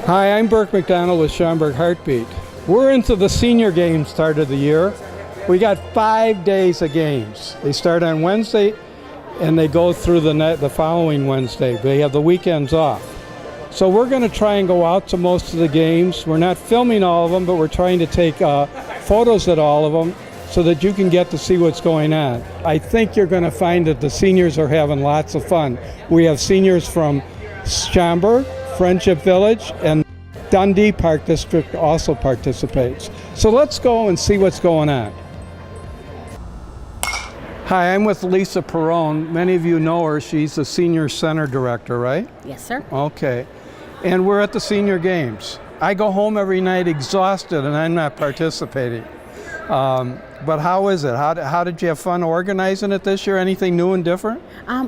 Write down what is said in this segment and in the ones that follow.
Hi, I'm Burke MacDonald with Schaumburg Heartbeat. We're into the senior games start of the year. We got 5 days of games. They start on Wednesday and they go through the following Wednesday. They have the weekends off. So we're going to try and go out to most of the games. We're not filming all of them, but we're trying to take photos at all of them so that you can get to see what's going on. I think you're going to find that the seniors are having lots of fun. We have seniors from Schaumburg, Friendship Village, and Dundee Park District also participates. So let's go and see what's going on. Hi, I'm with Lisa Perrone. Many of you know her. She's the Senior Center Director, right? Yes, sir. Okay. And we're at the senior games. I go home every night exhausted and I'm not participating. But how is it? How did you have fun organizing it this year? Anything new and different?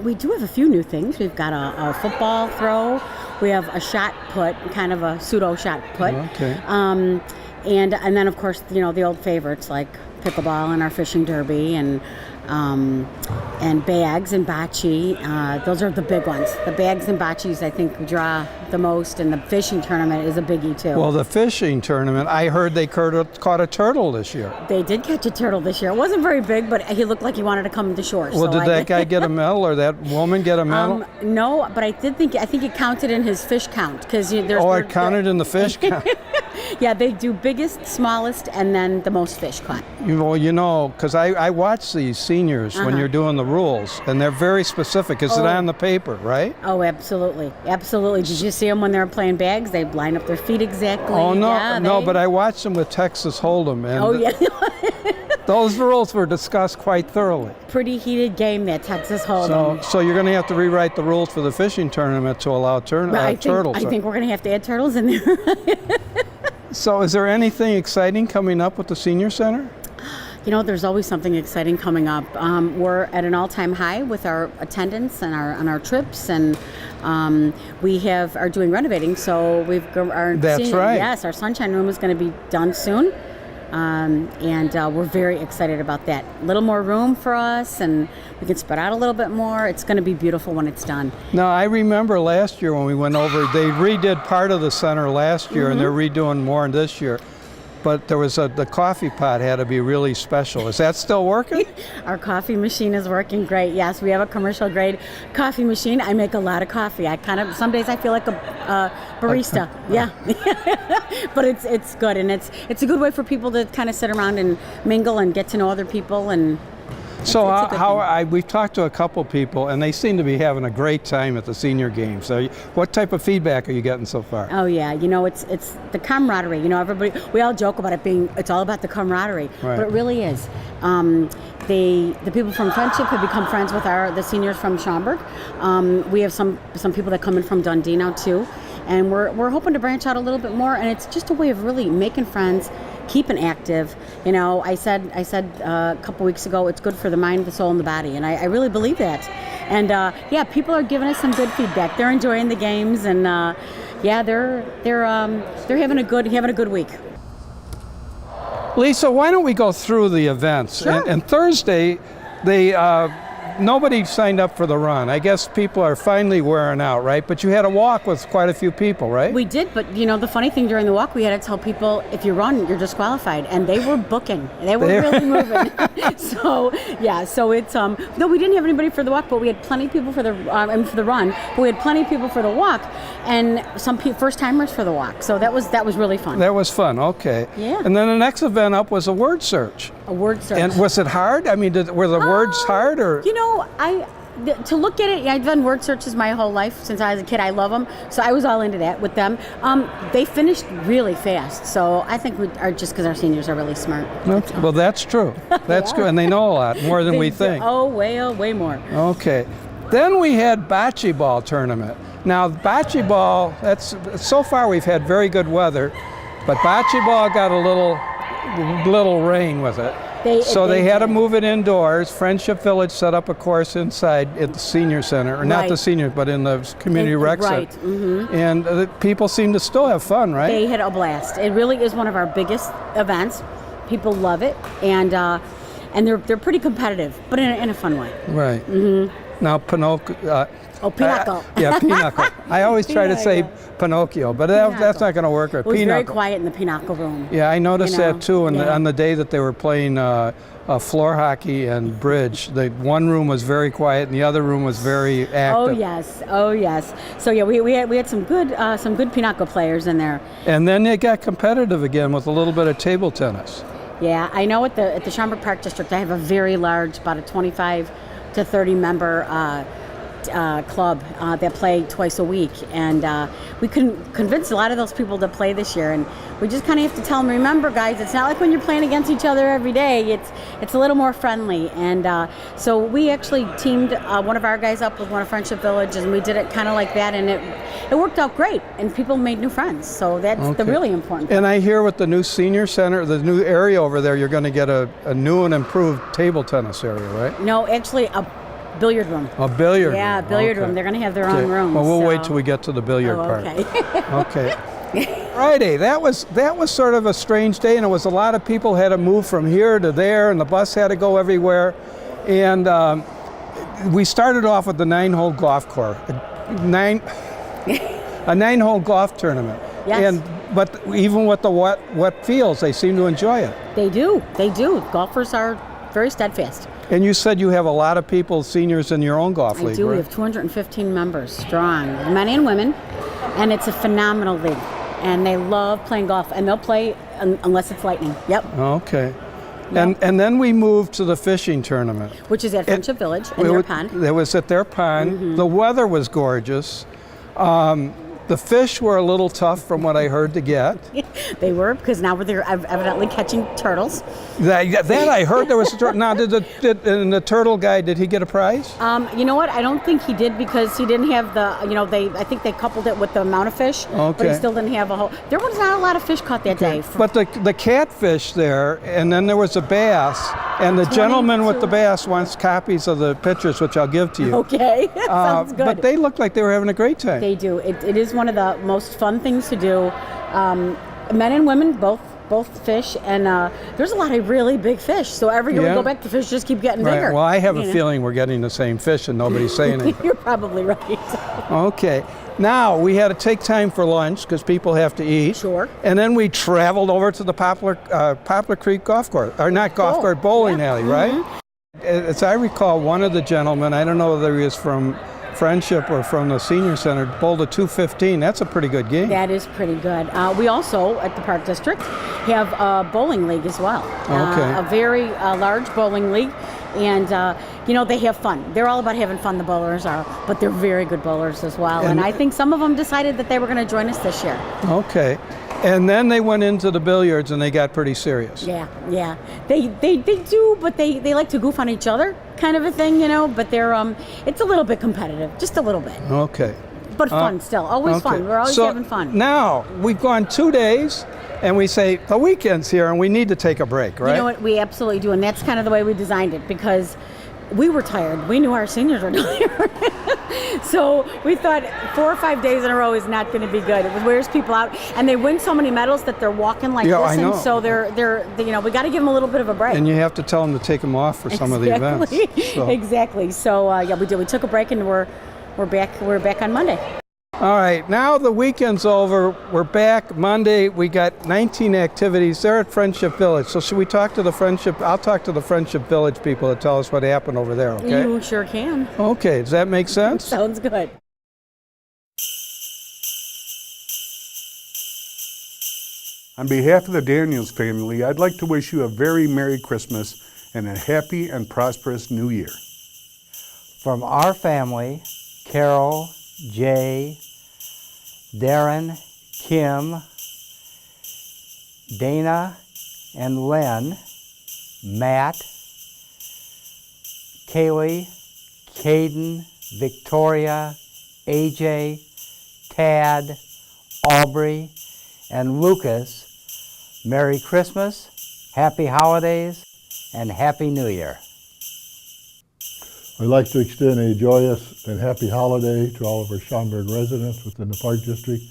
We do have a few new things. We've got a football throw. We have a shot put, kind of a pseudo shot put. Okay. And then of course, you know, the old favorites like pickleball and our fishing derby and bags and bocce. Those are the big ones. The bags and bocces, I think, draw the most, and the fishing tournament is a biggie too. Well, the fishing tournament, I heard they caught a turtle this year. They did catch a turtle this year. It wasn't very big, but he looked like he wanted to come to shore. Well, so did that guy get a medal or that woman get a medal? No, but I think it counted in his fish count because there's. Oh, it counted in the fish count. Yeah, they do biggest, smallest, and then the most fish caught. You know, because I watch these seniors when you're doing the rules, and they're very specific. Is it on the paper, right? Oh, absolutely. Absolutely. Did you see them when they were playing bags? They line up their feet exactly. Oh, no, yeah, but I watched them with Texas Hold'em, and those rules were discussed quite thoroughly. Pretty heated game, that Texas Hold'em. So you're going to have to rewrite the rules for the fishing tournament to allow turtles. I think we're going to have to add turtles in there. So is there anything exciting coming up with the Senior Center? You know, there's always something exciting coming up. We're at an all-time high with our attendance and on our trips, and we are doing renovating. So That's right. Yes, our Sunshine Room is going to be done soon, and we're very excited about that. A little more room for us, and we can spread out a little bit more. It's going to be beautiful when it's done. Now, I remember last year when we went over, they redid part of the center last year, and they're redoing more this year. But there was the coffee pot had to be really special. Is that still working? Our coffee machine is working great. Yes, we have a commercial grade coffee machine. I make a lot of coffee. Some days I feel like a barista. Yeah, but it's good, and it's a good way for people to kind of sit around and mingle and get to know other people. And so we've talked to a couple people, and they seem to be having a great time at the senior games. So what type of feedback are you getting so far? Oh yeah, you know, it's the camaraderie. You know, we all joke about it's all about the camaraderie, right. But it really is. The people from Friendship have become friends with the seniors from Schaumburg. We have some people that come in from Dundee now too, and we're hoping to branch out a little bit more. And it's just a way of really making friends, keeping active. You know, I said a couple weeks ago, it's good for the mind, the soul, and the body, and I really believe that. And people are giving us some good feedback. They're enjoying the games, and they're having a good week. Lisa, why don't we go through the events? Sure. And Thursday, nobody signed up for the run. I guess people are finally wearing out, right? But you had a walk with quite a few people, right? We did, but you know, the funny thing during the walk, we had to tell people, if you run, you're disqualified, and they were booking. They were really moving. So it's no, we didn't have anybody for the walk, but we had plenty of people for the run. But we had plenty of people for the walk, and some first timers for the walk. So that was really fun. That was fun. Okay. Yeah. And then the next event up was a word search. A word search. And was it hard? I mean, were the words hard, or? You know, to look at it, I've done word searches my whole life since I was a kid. I love them, so I was all into that with them. They finished really fast, so I think just because our seniors are really smart. Well, that's true. That's good, and they know a lot more than we think. Oh, way more. Okay. Then we had bocce ball tournament. Now, bocce ball, so far we've had very good weather, but bocce ball got a little rain with it. They had to move it indoors. Friendship Village set up a course inside at the senior center, or not the senior, but in the community rec center. Right. Mm-hmm. And people seem to still have fun, right? They had a blast. It really is one of our biggest events. People love it, and they're pretty competitive, but in a fun way. Right. Mm-hmm. Now, Oh, pinochle. Yeah, pinochle. I always try to say Pinocchio, but that's not going to work. It was very quiet in the pinochle room. Yeah, I noticed that too. On the day that they were playing floor hockey and bridge, the one room was very quiet and the other room was very active. Oh yes. So yeah, we had some good pinochle players in there. And then it got competitive again with a little bit of table tennis. Yeah, I know at the Schaumburg Park District, I have a very large, about a 25 to 30 member club that play twice a week, and we couldn't convince a lot of those people to play this year, and we just kind of have to tell them, remember guys, it's not like when you're playing against each other every day, it's a little more friendly, and so we actually teamed one of our guys up with one of Friendship Village, and we did it kind of like that, and it worked out great, and people made new friends, so that's the really important part. And I hear with the new senior center, the new area over there, you're going to get a new and improved table tennis area, right? No, actually a billiard room. A billiard room. Yeah, billiard room. They're going to have their own room. Well, we'll wait till we get to the billiard part. Okay. Okay. Friday, that was sort of a strange day, and it was a lot of people had to move from here to there, and the bus had to go everywhere. And we started off with the 9-hole golf course, a 9-hole golf tournament. Yes. But even with the wet fields, they seem to enjoy it. They do. Golfers are very steadfast. And you said you have a lot of people, seniors, in your own golf league, I do. right? We have 215 members strong, men and women, and it's a phenomenal league. And they love playing golf, and they'll play unless it's lightning. Yep. Okay. Yep. And then we moved to the fishing tournament, which is at Friendship Village in their pond. It was at their pond. Mm-hmm. The weather was gorgeous. The fish were a little tough from what I heard to get. They were, because now they're evidently catching turtles. That I heard there was a turtle. Now, did the turtle guy, did he get a prize? You know what? I don't think he did, because he didn't have I think they coupled it with the amount of fish, but he still didn't have a whole. There was not a lot of fish caught that day. But the catfish there, and then there was a bass, and the gentleman with the bass wants copies of the pictures, which I'll give to you. Okay, sounds good. But they looked like they were having a great time. They do. It is one of the most fun things to do. Men and women both fish, and there's a lot of really big fish. So every year we go back, the fish just keep getting bigger. Well, I have a feeling we're getting the same fish, and nobody's saying anything. You're probably right. Okay. Now, we had to take time for lunch because people have to eat. Sure. And then we traveled over to the Poplar Creek golf course, or not golf course, bowling alley, right? As I recall, one of the gentlemen, I don't know whether he was from Friendship or from the senior center, bowled a 215. That's a pretty good game. That is pretty good. We also, at the Park District, have a bowling league as well. Okay. A very large bowling league. And, they have fun. They're all about having fun, the bowlers are, but they're very good bowlers as well. And I think some of them decided that they were going to join us this year. Okay. And then they went into the billiards and they got pretty serious. Yeah. They do, but they like to goof on each other, kind of a thing, but they're it's a little bit competitive, just a little bit. Okay. But fun still, always fun. We're always having fun. Now, we've gone 2 days and we say the weekend's here and we need to take a break, right? You know what, we absolutely do, and that's kind of the way we designed it, because we were tired. We knew our seniors were tired. So we thought 4 or 5 days in a row is not going to be good. It wears people out, and they win so many medals that they're walking like this. I know. And so they're we got to give them a little bit of a break. And you have to tell them to take them off for some of the events. So. Exactly. So we did. We took a break, and we're back. We're back on Monday. All right, now the weekend's over. We're back Monday. We got 19 activities. They're at Friendship Village. So should we talk to I'll talk to the Friendship Village people to tell us what happened over there, okay? You sure can. Okay, does that make sense? Sounds good. On behalf of the Daniels family, I'd like to wish you a very Merry Christmas and a happy and prosperous New Year. From our family, Carol, Jay, Darren, Kim, Dana, and Len, Matt, Kaylee, Caden, Victoria, AJ, Tad, Aubrey, and Lucas, Merry Christmas, Happy Holidays, and Happy New Year. I'd like to extend a joyous and happy holiday to all of our Schaumburg residents within the Park District,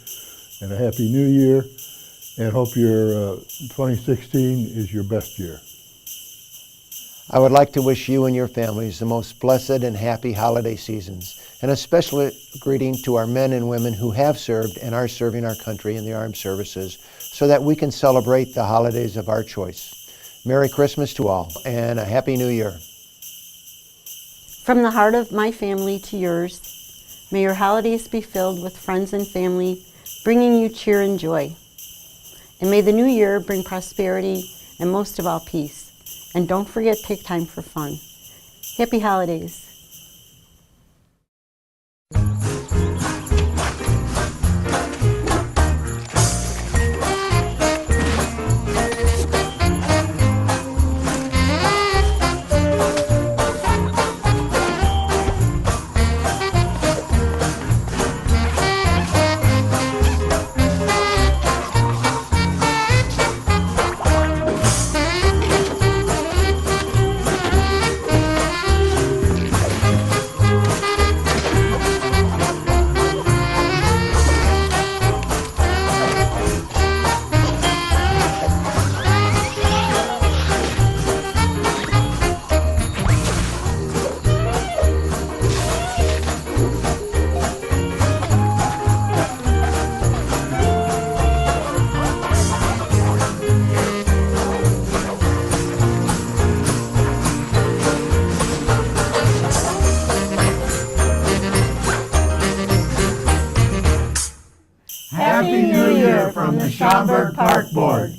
and a Happy New Year, and hope your 2016 is your best year. I would like to wish you and your families the most blessed and happy holiday seasons, and a special greeting to our men and women who have served and are serving our country in the armed services so that we can celebrate the holidays of our choice. Merry Christmas to all, and a Happy New Year. From the heart of my family to yours, may your holidays be filled with friends and family, bringing you cheer and joy. And may the new year bring prosperity and most of all peace. And don't forget, take time for fun. Happy holidays. Happy New Year from the Schaumburg Park Board.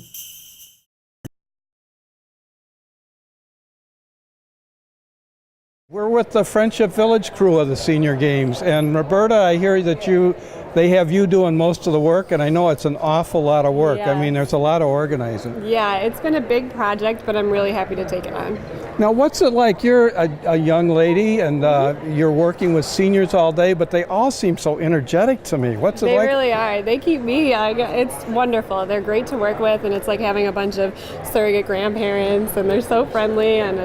We're with the Friendship Village crew of the Senior Games, and Roberta, I hear that they have you doing most of the work, and I know it's an awful lot of work. Yeah. I mean, there's a lot of organizing. Yeah, it's been a big project, but I'm really happy to take it on. Now, what's it like? You're a young lady, and you're working with seniors all day, but they all seem so energetic to me. What's it They like? really are. They keep me. It's wonderful. They're great to work with, and it's like having a bunch of surrogate grandparents, and they're so friendly, and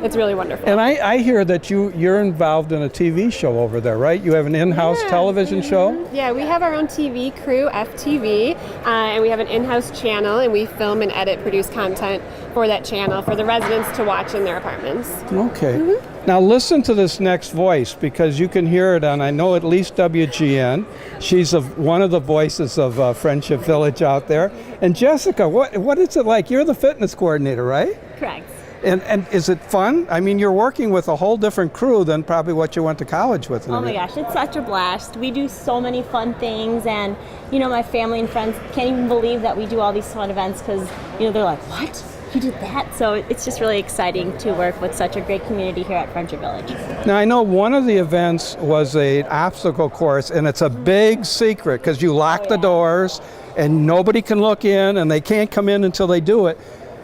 it's really wonderful. And I hear that you're involved in a TV show over there, right? You have an in-house television show? Yeah, we have our own TV crew, FTV, and we have an in-house channel, and we film and edit, produce content for that channel for the residents to watch in their apartments. Okay. Now listen to this next voice, because you can hear it on, I know, at least WGN. She's one of the voices of Friendship Village out there. And Jessica, what is it like? You're the fitness coordinator, right? Correct. And is it fun? I mean, you're working with a whole different crew than probably what you went to college with. Oh my gosh, it's such a blast. We do so many fun things, and my family and friends can't even believe that we do all these fun events because they're like, what? You did that? So it's just really exciting to work with such a great community here at Friendship Village. Now I know one of the events was an obstacle course, and it's a big secret because you lock the doors and nobody can look in and they can't come in until they do it.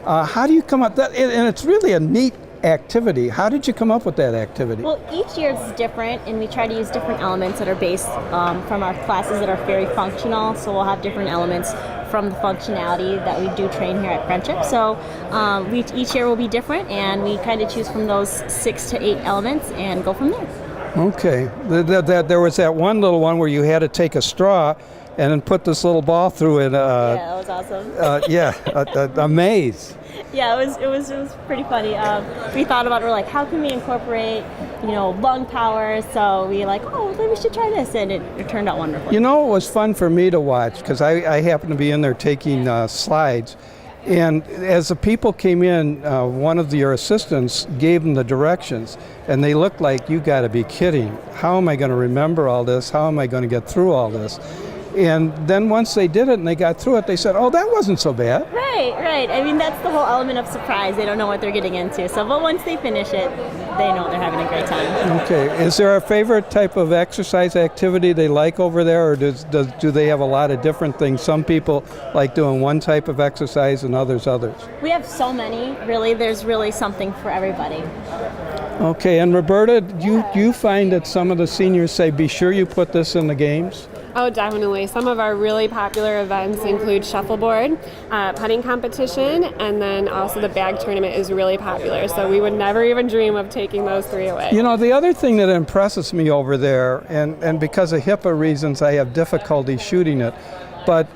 How do you come up that? And it's really a neat activity. How did you come up with that activity? Well, each year is different, and we try to use different elements that are based from our classes that are very functional. So we'll have different elements from the functionality that we do train here at Friendship. So each year will be different, and we kind of choose from those 6 to 8 elements and go from there. Okay. There was that one little one where you had to take a straw and then put this little ball through it. Yeah, that was awesome. A maze. Yeah, it was pretty funny. We thought about it, we're like, how can we incorporate, lung power? So we maybe we should try this, and it turned out wonderful. It was fun for me to watch because I happened to be in there taking slides. And as the people came in, one of your assistants gave them the directions, and they looked like, you got to be kidding. How am I going to remember all this? How am I going to get through all this? And then once they did it and they got through it, they said, oh, that wasn't so bad. Right. I mean, that's the whole element of surprise. They don't know what they're getting into. So, but once they finish it, they know they're having a great time. Okay. Is there a favorite type of exercise activity they like over there, or do they have a lot of different things? Some people like doing one type of exercise and others. We have so many, really. There's really something for everybody. Okay. And Roberta, do you find that some of the seniors say, be sure you put this in the games? Oh, definitely. Some of our really popular events include shuffleboard, putting competition, and then also the bag tournament is really popular. So we would never even dream of taking those 3 away. The other thing that impresses me over there, and because of HIPAA reasons, I have difficulty shooting it, but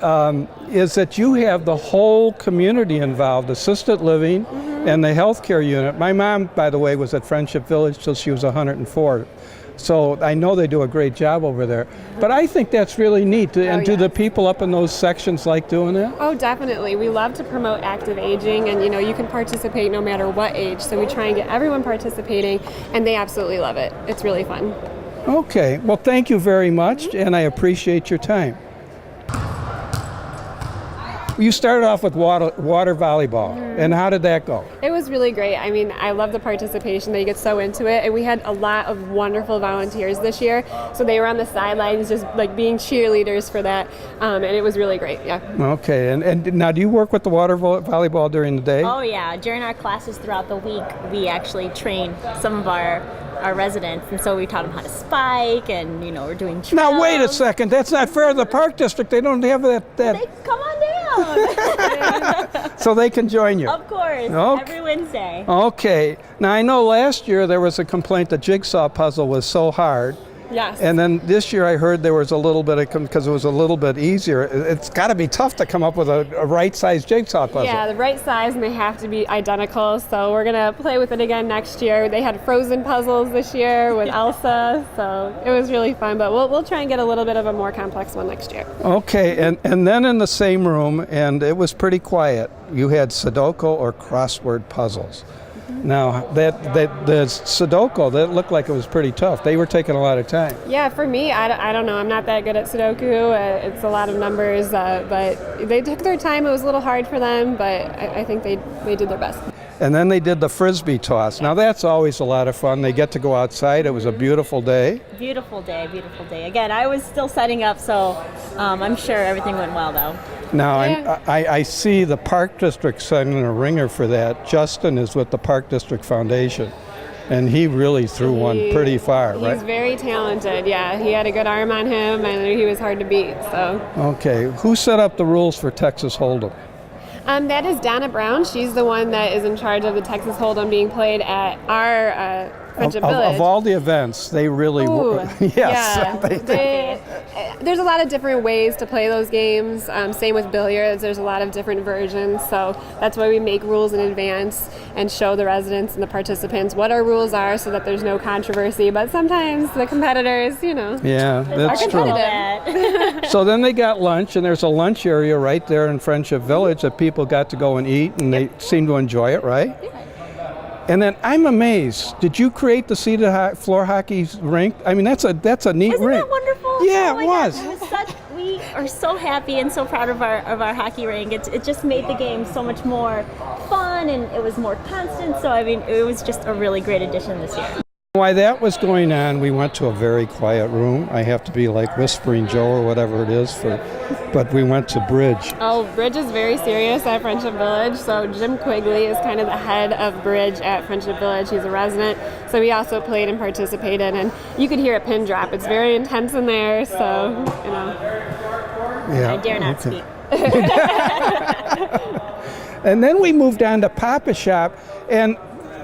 is that you have the whole community involved, assisted living And the healthcare unit, my mom, by the way, was at Friendship Village till she was 104. So I know they do a great job over there. But I think that's really neat. And do the people up in those sections like doing that? Oh, definitely. We love to promote active aging, and you can participate no matter what age. So we try and get everyone participating, and they absolutely love it. It's really fun. Okay. Well, thank you very much, and I appreciate your time. You started off with water volleyball, and how did that go? It was really great. I mean, I love the participation. They get so into it, and we had a lot of wonderful volunteers this year. So they were on the sidelines just like being cheerleaders for that, and it was really great, yeah. Okay, and now do you work with the water volleyball during the day? Oh yeah, during our classes throughout the week, we actually train some of our residents, and so we taught them how to spike, and we're doing trails. Now wait a second, that's not fair. The Park District, they don't have that. They come on down. So they can join you. Of course, okay. Every Wednesday. Okay, now I know last year there was a complaint the jigsaw puzzle was so hard. Yes. And then this year I heard there was a little bit of, because it was a little bit easier, it's got to be tough to come up with a right-sized jigsaw puzzle. Yeah, the right size, and they have to be identical, so we're going to play with it again next year. They had Frozen puzzles this year with Elsa, so it was really fun, but we'll try and get a little bit of a more complex one next year. Okay, and then in the same room, and it was pretty quiet, you had Sudoku or crossword puzzles. Now, the Sudoku, that looked like it was pretty tough. They were taking a lot of time. Yeah, for me, I don't know. I'm not that good at Sudoku. It's a lot of numbers, but they took their time. It was a little hard for them, but I think they did their best. And then they did the Frisbee toss. Now, that's always a lot of fun. They get to go outside. It was a beautiful day. Beautiful day, beautiful day. Again, I was still setting up, so I'm sure everything went well, though. Now, Yeah. I see the Park District sending a ringer for that. Justin is with the Park District Foundation, and he really threw one pretty far, right? He's very talented, yeah. He had a good arm on him, and he was hard to beat, so. Okay, who set up the rules for Texas Hold'em? That is Donna Brown. She's the one that is in charge of the Texas Hold'em being played at our Friendship Village. Of all the events, they really were. Yes. Yeah. There's a lot of different ways to play those games. Same with billiards. There's a lot of different versions. So that's why we make rules in advance and show the residents and the participants what our rules are so that there's no controversy. But sometimes the competitors, Yeah, that's are competitive. So then they got lunch, and there's a lunch area right there in Friendship Village that people got to go and eat, and they seemed to enjoy it, right? And then I'm amazed. Did you create the seated floor hockey rink? I mean, that's a neat Wasn't rink. that wonderful? Yeah, oh it was. God, we are so happy and so proud of our hockey rink. It just made the game so much more fun, and it was more constant. So I mean, it was just a really great addition this year. While that was going on, we went to a very quiet room. I have to be like Whispering Joe or whatever it is, but we went to Bridge. Oh, Bridge is very serious at Friendship Village. So Jim Quigley is kind of the head of Bridge at Friendship Village. He's a resident. So he also played and participated, and you could hear a pin drop. It's very intense in there, so, Yeah. I dare not speak. And then we moved on to Papa Shop, and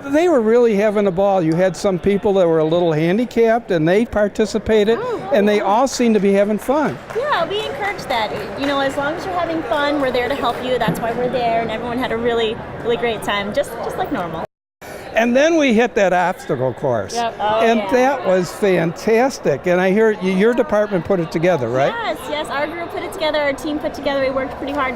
they were really having a ball. You had some people that were a little handicapped, and they participated, and they all seemed to be having fun. Yeah, we encourage that. As long as you're having fun, we're there to help you. That's why we're there, and everyone had a really, really great time, just like normal. And then we hit that obstacle course. Yep. That was fantastic. And I hear your department put it together, right? Yes. Our group put it together. Our team put together. We worked pretty hard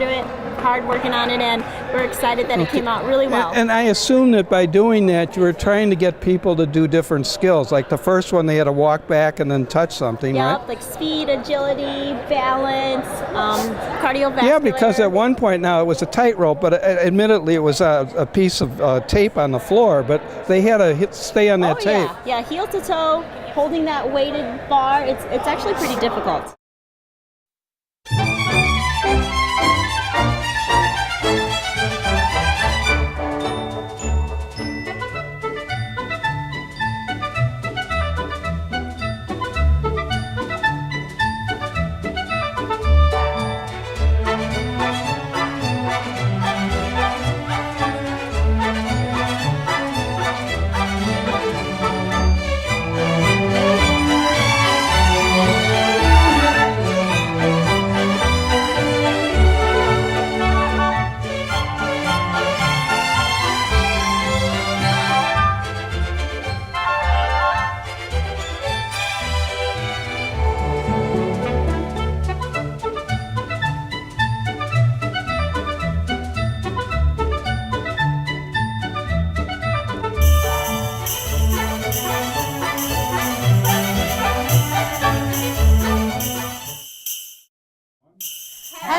working on it, and we're excited that it came out really well. And I assume that by doing that, you were trying to get people to do different skills. Like the first one, they had to walk back and then touch something, right? Like speed, agility, balance, cardiovascular. Yeah, because at one point now it was a tightrope, but admittedly it was a piece of tape on the floor, but they had to stay on that tape. Yeah, heel to toe, holding that weighted bar. It's actually pretty difficult.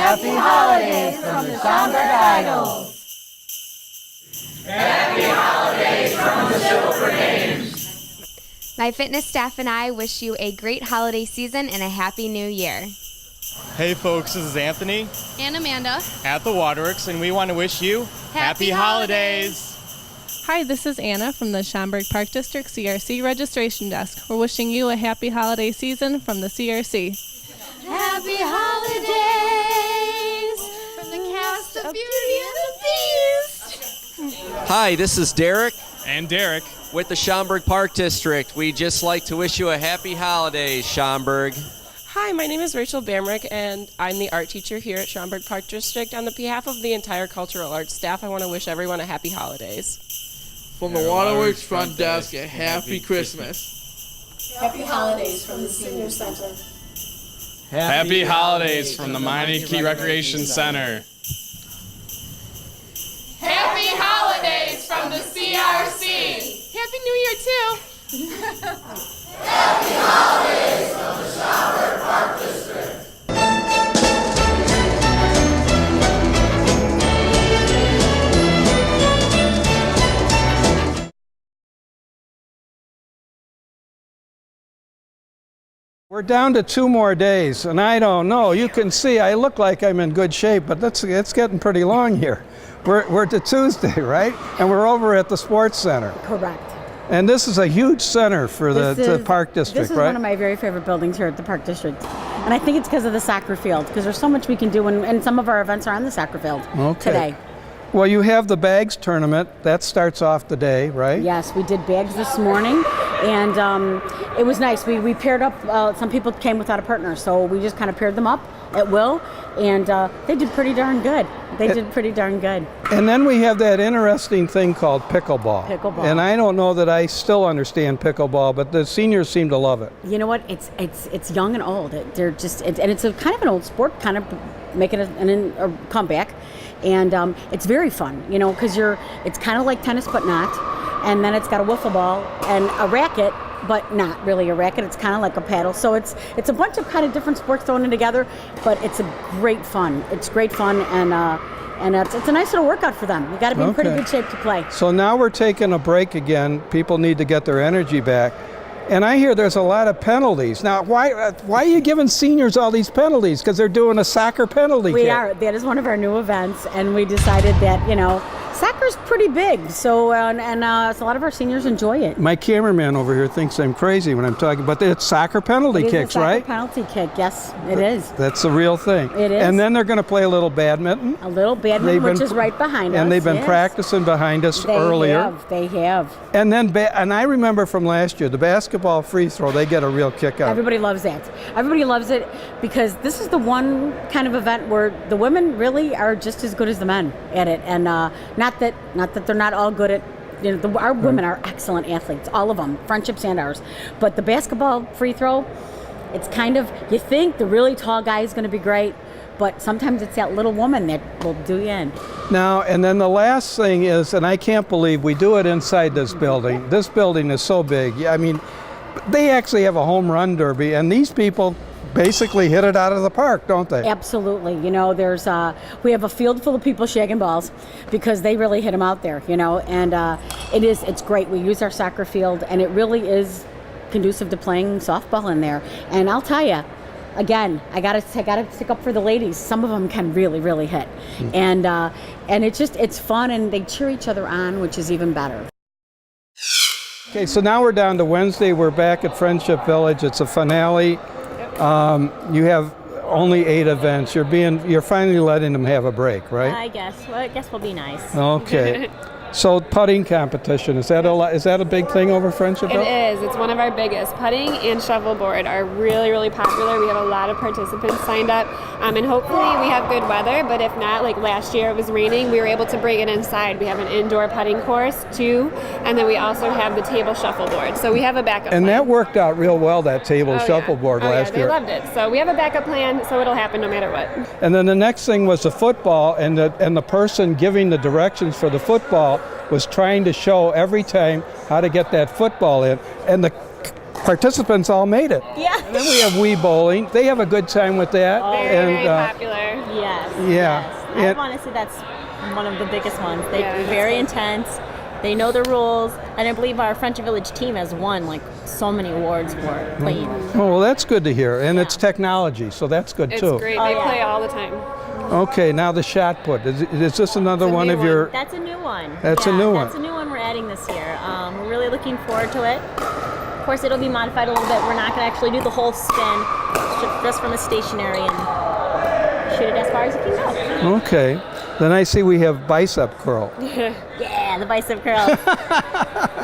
Happy holidays from the Schaumburg Idols. Happy holidays from the Silver Games. My fitness staff and I wish you a great holiday season and a happy new year. Hey folks, this is Anthony And Amanda. at the Waterworks, and we want to wish you Happy Holidays! Hi, this is Anna from the Schaumburg Park District CRC Registration Desk. We're wishing you a happy holiday season from the CRC. Happy holidays from the cast of Beauty and the Beast. Hi, this is Derek. And Derek. With the Schaumburg Park District. We'd just like to wish you a happy holidays, Schaumburg. Hi, my name is Rachel Bamrick, and I'm the art teacher here at Schaumburg Park District. On the behalf of the entire cultural arts staff, I want to wish everyone a happy holidays. From the Waterworks front desk, a happy Christmas. Happy holidays from the Senior Center. Happy holidays from the Meineke Recreation Center. Happy holidays from the CRC. Happy New Year, too. Happy holidays from the Schaumburg Park District. We're down to 2 more days, and I don't know. You can see I look like I'm in good shape, but it's getting pretty long here. We're to Tuesday, right? And we're over at the Sports Center. Correct. And this is a huge center for the Park District, This is right? one of my very favorite buildings here at the Park District. And I think it's because of the soccer field, because there's so much we can do, and some of our events are on the soccer field today. Well, you have the bags tournament. That starts off the day, right? Yes, we did bags this morning, and it was nice. We paired up. Some people came without a partner, so we just kind of paired them up at will, and they did pretty darn good. And then we have that interesting thing called pickleball. And I don't know that I still understand pickleball, but the seniors seem to love it. You know what? It's young and old. They're just, and it's a kind of an old sport, kind of making a comeback. And it's very fun, you know, because it's kind of like tennis, but not. And then it's got a wiffle ball and a racket, but not really a racket. It's kind of like a paddle. So it's a bunch of kind of different sports thrown in together, but it's a great fun. It's great fun, and it's a nice little workout for them. You got to be in pretty good shape to play. So now we're taking a break again. People need to get their energy back. And I hear there's a lot of penalties. Now, why are you giving seniors all these penalties? Because they're doing a soccer penalty kick. We are. That is one of our new events, and we decided that, you know, soccer's pretty big, so so a lot of our seniors enjoy it. My cameraman over here thinks I'm crazy when I'm talking, but it's soccer penalty kicks, right? Penalty kick, yes, it is. That's the real thing. It is. And then they're going to play a little badminton. Which is right behind us. And they've been practicing behind us earlier. They have. And then, and I remember from last year, the basketball free throw, they get a real kick out. Everybody loves that. Everybody loves it because this is the one kind of event where the women really are just as good as the men at it, and not that they're not all good at. You know, our women are excellent athletes, all of them, friendships and ours. But the basketball free throw, it's kind of, you think the really tall guy is going to be great, but sometimes it's that little woman that will do you in. Now, and then the last thing is, and I can't believe we do it inside this building. This building is so big. I mean, they actually have a home run derby, and these people basically hit it out of the park, don't they? Absolutely. You know, we have a field full of people shaking balls because they really hit them out there, you know, and it's great. We use our soccer field, and it really is conducive to playing softball in there. And I'll tell you, again, I gotta stick up for the ladies. Some of them can really, really hit, and it's fun, and they cheer each other on, which is even better. Okay, so now we're down to Wednesday. We're back at Friendship Village. It's a finale. You have only 8 events. You're finally letting them have a break, right? I guess. Well, I guess we'll be nice. Okay. So putting competition, is that a big thing over Friendship Village? It is. It's one of our biggest. Putting and shuffleboard are really, really popular. We have a lot of participants signed up, and hopefully we have good weather, but if not, like last year it was raining, we were able to bring it inside. We have an indoor putting course too, and then we also have the table shuffleboard. So we have a backup plan. That worked out real well, that table shuffleboard last year. They loved it. So we have a backup plan, so it'll happen no matter what. And then the next thing was the football, and the person giving the directions for the football was trying to show every time how to get that football in. And the participants all made it. Yeah. And then we have Wii Bowling. They have a good time with that. Very popular. Yes. Yeah. Yes. I And- want to say that's one of the biggest ones. They're very intense. They know the rules, and I believe our Friendship Village team has won like so many awards for playing. Oh, well, that's good to hear. And it's technology, so that's good It's too. great. They play all the time. Okay, now the shot put. Is this another one of your? That's a new one. That's a new one. That's a new one we're adding this year. We're really looking forward to it. Of course, it'll be modified a little bit. We're not going to actually do the whole spin, just from a stationary and shoot it as far as it can go. Okay. Then I see we have bicep curl. Yeah, the bicep curl.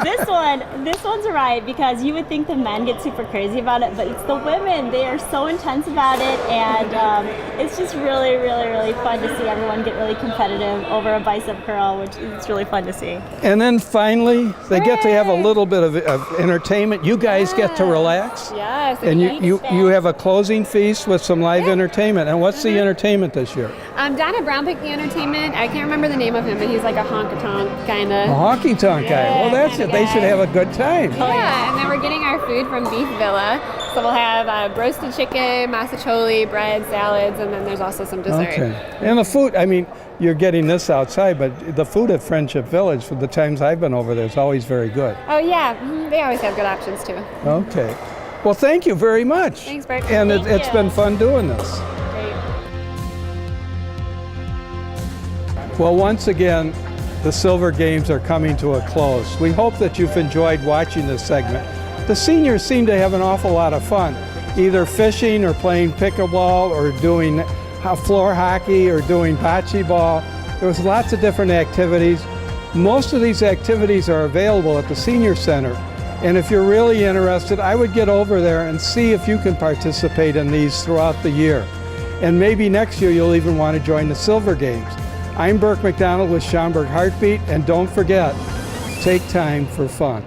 This one's a riot because you would think the men get super crazy about it, but it's the women. They are so intense about it, and it's just really, really, really fun to see everyone get really competitive over a bicep curl, which is really fun to see. And then finally, they get to have a little bit of entertainment. You guys get to relax. Yes. And you have a closing feast with some live entertainment. And what's the entertainment this year? Donna Brown picked the entertainment. I can't remember the name of him, but he's like a honky-tonk kind of. A honky tonk guy. Well, that's it. They should have a good time. Yeah, and then we're getting our food from Beef Villa. So we'll have roasted chicken, massacholi, bread, salads, and then there's also some dessert. Okay. And the food, I mean, you're getting this outside, but the food at Friendship Village, for the times I've been over there, is always very good. Oh, yeah. They always have good options, too. Okay. Well, thank you very much. Thanks, Burke. And it's been fun doing this. Well, once again, the Silver Games are coming to a close. We hope that you've enjoyed watching this segment. The seniors seem to have an awful lot of fun, either fishing or playing pickleball or doing floor hockey or doing bocce ball. There was lots of different activities. Most of these activities are available at the Senior Center. And if you're really interested, I would get over there and see if you can participate in these throughout the year. And maybe next year you'll even want to join the Silver Games. I'm Burke MacDonald with Schaumburg Heartbeat, and don't forget, take time for fun.